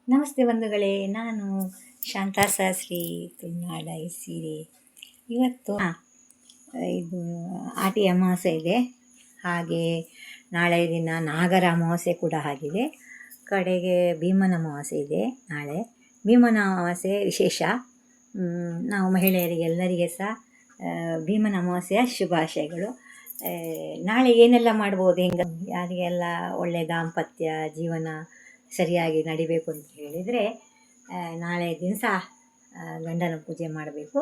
ನಮಸ್ತೆ ಬಂಧುಗಳೇ, ನಾನು ಶಾಂತಾ ಶಾಸ್ತ್ರಿ ತುಳುನಾಡ ಸೀರೆ. ಇವತ್ತು ಇದು ಆಟಿ ಅಮಾವಾಸ್ಯೆ ಇದೆ. ಹಾಗೆ ನಾಳೆ ದಿನ ನಾಗರ ಅಮಾವಾಸ್ಯೆ ಕೂಡ ಆಗಿದೆ. ಕಡೆಗೆ ಭೀಮನ ಅಮಾವಾಸ್ಯೆ ಇದೆ ನಾಳೆ. ಭೀಮನ ಅಮಾವಾಸ್ಯೆ ವಿಶೇಷ. ನಾವು ಮಹಿಳೆಯರಿಗೆಲ್ಲರಿಗೆ ಸಹ ಭೀಮನ ಅಮಾವಾಸ್ಯೆಯ ಶುಭಾಶಯಗಳು. ನಾಳೆ ಏನೆಲ್ಲ ಮಾಡ್ಬೋದು, ಹೆಂಗೆ ಯಾರಿಗೆಲ್ಲ ಒಳ್ಳೆಯ ದಾಂಪತ್ಯ ಜೀವನ ಸರಿಯಾಗಿ ನಡಿಬೇಕು ಅಂತ ಹೇಳಿದರೆ, ನಾಳೆ ದಿವಸ ಗಂಡನ ಪೂಜೆ ಮಾಡಬೇಕು.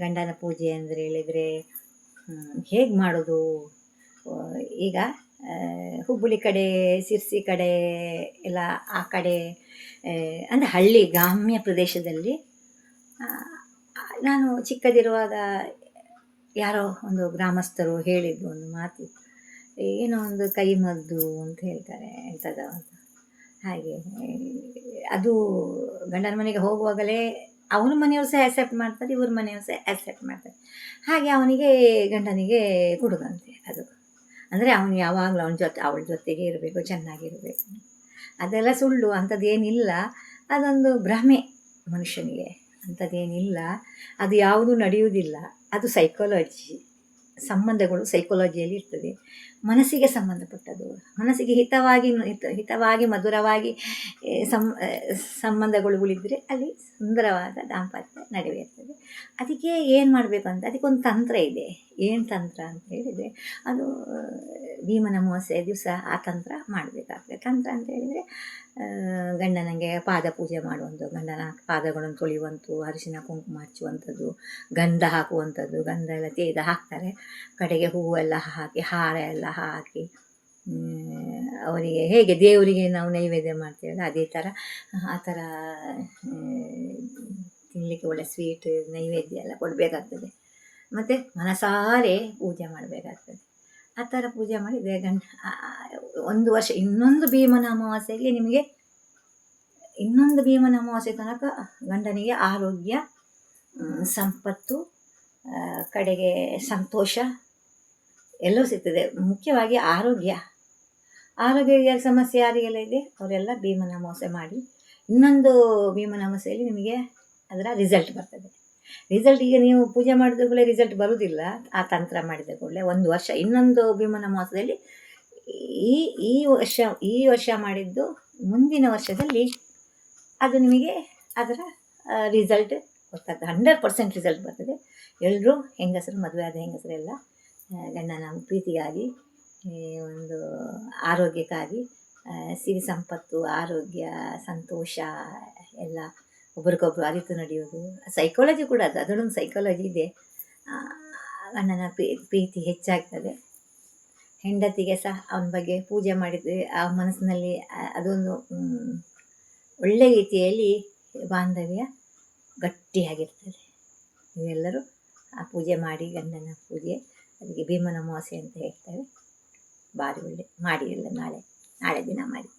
ಗಂಡನ ಪೂಜೆ ಅಂದರೆ ಹೇಳಿದರೆ ಹೇಗೆ ಮಾಡೋದು? ಈಗ ಹುಬ್ಬಳ್ಳಿ ಕಡೆ, ಶಿರ್ಸಿ ಕಡೆ ಎಲ್ಲ ಆ ಕಡೆ ಅಂದರೆ ಹಳ್ಳಿ ಗ್ರಾಮ್ಯ ಪ್ರದೇಶದಲ್ಲಿ, ನಾನು ಚಿಕ್ಕದಿರುವಾಗ ಯಾರೋ ಒಂದು ಗ್ರಾಮಸ್ಥರು ಹೇಳಿದ್ದು ಒಂದು ಮಾತು, ಏನೋ ಒಂದು ಕೈ ಮದ್ದು ಅಂತ ಹೇಳ್ತಾರೆ, ಎಂಥದ ಹಾಗೆ. ಅದು ಗಂಡನ ಮನೆಗೆ ಹೋಗುವಾಗಲೇ ಅವನ ಮನೆಯವರು ಸಹ ಆ್ಯಸೆಪ್ಟ್ ಮಾಡ್ತಾರೆ, ಇವ್ರ ಮನೆಯವರು ಸಹ ಆ್ಯಸೆಪ್ಟ್ ಮಾಡ್ತಾರೆ. ಹಾಗೆ ಅವನಿಗೆ ಗಂಡನಿಗೆ ಕೊಡುದಂತೆ ಅದು. ಅಂದರೆ ಅವನು ಯಾವಾಗಲೂ ಅವಳ ಜೊತೆಗೆ ಇರಬೇಕು, ಚೆನ್ನಾಗಿರಬೇಕು. ಅದೆಲ್ಲ ಸುಳ್ಳು, ಅಂಥದ್ದೇನಿಲ್ಲ. ಅದೊಂದು ಭ್ರಮೆ ಮನುಷ್ಯನಿಗೆ, ಅಂಥದ್ದೇನಿಲ್ಲ. ಅದು ಯಾವುದೂ ನಡೆಯುವುದಿಲ್ಲ. ಅದು ಸೈಕಾಲಜಿ, ಸಂಬಂಧಗಳು ಸೈಕಾಲಜಿಯಲ್ಲಿ ಇರ್ತದೆ. ಮನಸ್ಸಿಗೆ ಸಂಬಂಧಪಟ್ಟದ್ದು, ಮನಸ್ಸಿಗೆ ಹಿತವಾಗಿ ಮಧುರವಾಗಿ ಸಂಬಂಧಗಳು ಉಳಿದರೆ ಅಲ್ಲಿ ಸುಂದರವಾದ ದಾಂಪತ್ಯ ನಡೆಯುತ್ತದೆ. ಅದಕ್ಕೆ ಏನು ಮಾಡಬೇಕು ಅಂತ, ಅದಕ್ಕೊಂದು ತಂತ್ರ ಇದೆ. ಏನು ತಂತ್ರ ಅಂತ ಹೇಳಿದರೆ, ಅದು ಭೀಮನ ಅಮಾವಾಸ್ಯೆ ದಿವಸ ಆ ತಂತ್ರ ಮಾಡಬೇಕಾಗ್ತದೆ. ತಂತ್ರ ಅಂತ ಹೇಳಿದರೆ, ಗಂಡನಿಗೆ ಪಾದ ಪೂಜೆ ಮಾಡುವಂಥದ್ದು, ಗಂಡನ ಪಾದಗಳನ್ನು ತೊಳೆಯುವಂಥದ್ದು, ಅರಿಶಿನ ಕುಂಕುಮ ಹಚ್ಚುವಂಥದ್ದು, ಗಂಧ ಹಾಕುವಂಥದ್ದು. ಗಂಧ ಎಲ್ಲ ತೇದ ಹಾಕ್ತಾರೆ. ಕಡೆಗೆ ಹೂವೆಲ್ಲ ಹಾಕಿ, ಹಾರ ಎಲ್ಲ ಹಾಕಿ, ಅವರಿಗೆ ಹೇಗೆ ದೇವರಿಗೆ ನಾವು ನೈವೇದ್ಯ ಮಾಡ್ತೇವಲ್ಲ ಅದೇ ಥರ, ಆ ಥರ ತಿನ್ನಲಿಕ್ಕೆ ಒಳ್ಳೆ ಸ್ವೀಟ್ ನೈವೇದ್ಯ ಎಲ್ಲ ಕೊಡಬೇಕಾಗ್ತದೆ. ಮತ್ತು ಮನಸಾರೆ ಪೂಜೆ ಮಾಡಬೇಕಾಗ್ತದೆ. ಆ ಥರ ಪೂಜೆ ಮಾಡಿದರೆ ಒಂದು ವರ್ಷ ಇನ್ನೊಂದು ಭೀಮನ ಅಮಾವಾಸ್ಯೆಗೆ ನಿಮಗೆ, ಇನ್ನೊಂದು ಭೀಮನ ಅಮಾವಾಸ್ಯೆ ತನಕ ಗಂಡನಿಗೆ ಆರೋಗ್ಯ, ಸಂಪತ್ತು, ಕಡೆಗೆ ಸಂತೋಷ ಎಲ್ಲವೂ ಸಿಗ್ತದೆ. ಮುಖ್ಯವಾಗಿ ಆರೋಗ್ಯ ಸಮಸ್ಯೆ ಯಾರಿಗೆಲ್ಲ ಇದೆ ಅವರೆಲ್ಲ ಭೀಮನ ಅಮಾವಾಸ್ಯೆ ಮಾಡಿ, ಇನ್ನೊಂದು ಭೀಮನ ಅಮಾವಾಸ್ಯೆಯಲ್ಲಿ ನಿಮಗೆ ಅದರ ರಿಸಲ್ಟ್ ಬರ್ತದೆ. ರಿಸಲ್ಟ್ ಈಗ ನೀವು ಪೂಜೆ ಮಾಡಿದ ಕೂಡಲೇ ರಿಸಲ್ಟ್ ಬರುವುದಿಲ್ಲ. ಆ ತಂತ್ರ ಮಾಡಿದ ಕೂಡಲೇ ಒಂದು ವರ್ಷ, ಇನ್ನೊಂದು ಭೀಮನ ಅಮಾವಾಸ್ಯೆಯಲ್ಲಿ ಈ ವರ್ಷ ಮಾಡಿದ್ದು ಮುಂದಿನ ವರ್ಷದಲ್ಲಿ ಅದು ನಿಮಗೆ ಅದರ ರಿಸಲ್ಟ್ ಗೊತ್ತಾಗ್ತದೆ. 100% ರಿಸಲ್ಟ್ ಬರ್ತದೆ. ಎಲ್ಲರೂ ಹೆಂಗಸರು, ಮದುವೆ ಆದ ಹೆಂಗಸರೆಲ್ಲ ಗಂಡನ ಪ್ರೀತಿಗಾಗಿ, ಒಂದು ಆರೋಗ್ಯಕ್ಕಾಗಿ, ಸಿರಿ ಸಂಪತ್ತು, ಆರೋಗ್ಯ, ಸಂತೋಷ ಎಲ್ಲ ಒಬ್ರಿಗೊಬ್ರು ಅರಿತು ನಡೆಯೋದು. ಸೈಕಾಲಜಿ ಕೂಡ ಅದರಲ್ಲೊಂದು ಸೈಕಾಲಜಿ ಇದೆ. ಗಂಡನ ಪ್ರೀತಿ ಹೆಚ್ಚಾಗ್ತದೆ. ಹೆಂಡತಿಗೆ ಸಹ ಅವನ ಬಗ್ಗೆ ಪೂಜೆ ಮಾಡಿದರೆ ಆ ಮನಸ್ಸಿನಲ್ಲಿ ಅದೊಂದು ಒಳ್ಳೆಯ ರೀತಿಯಲ್ಲಿ ಬಾಂಧವ್ಯ ಗಟ್ಟಿಯಾಗಿರ್ತದೆ. ನೀವೆಲ್ಲರೂ ಆ ಪೂಜೆ ಮಾಡಿ, ಗಂಡನ ಪೂಜೆ, ಅದಕ್ಕೆ ಭೀಮನ ಅಮಾವಾಸ್ಯೆ ಅಂತ ಹೇಳ್ತಾರೆ. ಭಾರಿ ಒಳ್ಳೆ ಮಾಡಿ, ಎಲ್ಲ ನಾಳೆ ದಿನ ಮಾಡಿ.